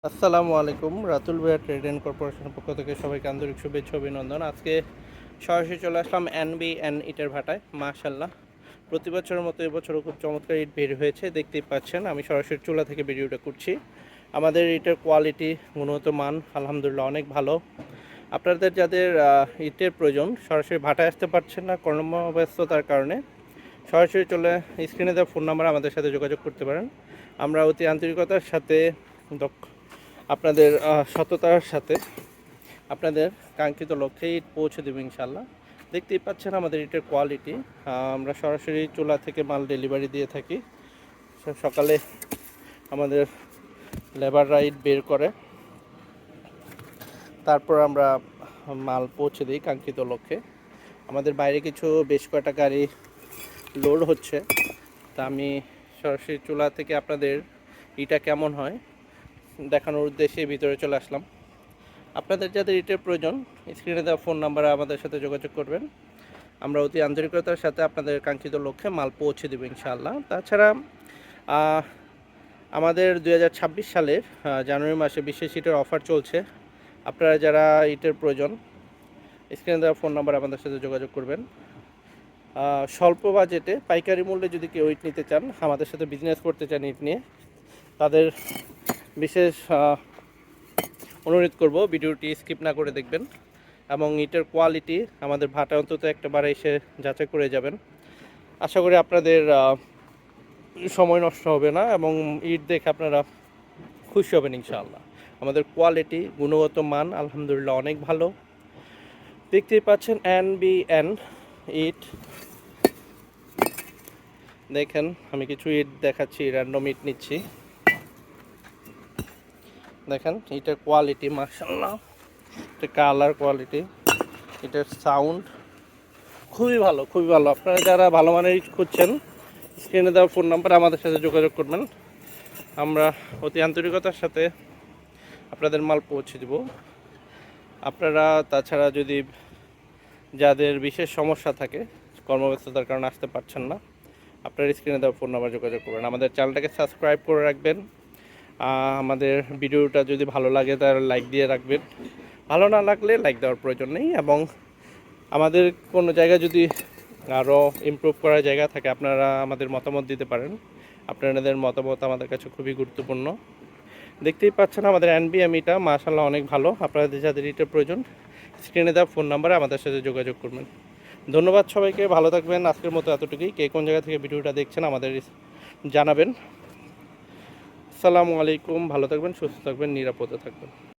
আসসালামু আলাইকুম। রাতুল ভাইয়া ট্রেড অ্যান্ড কর্পোরেশনের পক্ষ থেকে সবাইকে আন্তরিক শুভেচ্ছা অভিনন্দন। আজকে সরাসরি চলে আসলাম এনবিএন ইটের ভাটায়। মাশাআল্লাহ, প্রতি বছরের মতো এবছরও খুব চমৎকার ইট বের হয়েছে, দেখতেই পাচ্ছেন। আমি সরাসরি চুলা থেকে ভিডিওটা করছি। আমাদের ইটের কোয়ালিটি, গুণগত মান আলহামদুলিল্লাহ অনেক ভালো। আপনাদের যাদের ইটের প্রয়োজন, সরাসরি ভাটায় আসতে পারছেন না কর্মব্যস্ততার কারণে, সরাসরি চলে স্ক্রিনে দেওয়া ফোন নাম্বারে আমাদের সাথে যোগাযোগ করতে পারেন। আমরা অতি আন্তরিকতার সাথে আপনাদের সততার সাথে আপনাদের কাঙ্ক্ষিত লক্ষ্যে ইট পৌঁছে দেবো ইনশাল্লাহ। দেখতেই পাচ্ছেন আমাদের ইটের কোয়ালিটি। আমরা সরাসরি চুলা থেকে মাল ডেলিভারি দিয়ে থাকি। সকালে আমাদের লেবাররা ইট বের করে, তারপর আমরা মাল পৌঁছে দিই কাঙ্ক্ষিত লক্ষ্যে। আমাদের বাইরে কিছু বেশ কয়েকটা গাড়ি লোড হচ্ছে, তা আমি সরাসরি চুলা থেকে আপনাদের ইটা কেমন হয় দেখানোর উদ্দেশ্যে ভিতরে চলে আসলাম। আপনাদের যাদের ইটের প্রয়োজন, স্ক্রিনে দেওয়া ফোন নাম্বারে আমাদের সাথে যোগাযোগ করবেন। আমরা অতি আন্তরিকতার সাথে আপনাদের কাঙ্ক্ষিত লক্ষ্যে মাল পৌঁছে দেবো ইনশাআল্লাহ। তাছাড়া আমাদের 2026 সালের জানুয়ারি মাসে বিশেষ ইটের অফার চলছে। আপনারা যারা ইটের প্রয়োজন, স্ক্রিনে দেওয়া ফোন নাম্বারে আমাদের সাথে যোগাযোগ করবেন। স্বল্প বাজেটে পাইকারি মূল্যে যদি কেউ ইট নিতে চান, আমাদের সাথে বিজনেস করতে চান ইট নিয়ে, তাদের বিশেষ অনুরোধ করব ভিডিওটি স্কিপ না করে দেখবেন এবং ইটের কোয়ালিটি আমাদের ভাটা অন্তত একটাবার এসে যাচাই করে যাবেন। আশা করি আপনাদের সময় নষ্ট হবে না এবং ইট দেখে আপনারা খুশি হবেন ইনশাআল্লাহ। আমাদের কোয়ালিটি, গুণগত মান আলহামদুলিল্লাহ অনেক ভালো। দেখতেই পাচ্ছেন এনবিএন ইট। দেখেন, আমি কিছু ইট দেখাচ্ছি, র্যান্ডম ইট নিচ্ছি। দেখেন ইটের কোয়ালিটি, মাশাআল্লাহ, এটা কালার কোয়ালিটি, এটার সাউন্ড খুবই ভালো, খুবই ভালো। আপনারা যারা ভালো মানের ইট খুঁজছেন, স্ক্রিনে দেওয়া ফোন নাম্বারে আমাদের সাথে যোগাযোগ করবেন। আমরা অতি আন্তরিকতার সাথে আপনাদের মাল পৌঁছে দেব। আপনারা তাছাড়া যদি যাদের বিশেষ সমস্যা থাকে, কর্মব্যস্ততার কারণে আসতে পারছেন না, আপনার স্ক্রিনে দেওয়া ফোন নাম্বার যোগাযোগ করবেন। আমাদের চ্যানেলটাকে সাবস্ক্রাইব করে রাখবেন। আমাদের ভিডিওটা যদি ভালো লাগে তাহলে লাইক দিয়ে রাখবেন। ভালো না লাগলে লাইক দেওয়ার প্রয়োজন নেই। এবং আমাদের কোনো জায়গায় যদি আরও ইমপ্রুভ করার জায়গা থাকে, আপনারা আমাদের মতামত দিতে পারেন। আপনাদের মতামত আমাদের কাছে খুবই গুরুত্বপূর্ণ। দেখতেই পাচ্ছেন আমাদের এনবিএমইটা মাশাআল্লাহ অনেক ভালো। আপনাদের যাদের ইটের প্রয়োজন, স্ক্রিনে দেওয়া ফোন নাম্বারে আমাদের সাথে যোগাযোগ করবেন। ধন্যবাদ সবাইকে, ভালো থাকবেন। আজকের মতো এতটুকুই। কে কোন জায়গা থেকে ভিডিওটা দেখছেন আমাদের জানাবেন। আসসালামু আলাইকুম। ভালো থাকবেন, সুস্থ থাকবেন, নিরাপদে থাকবেন।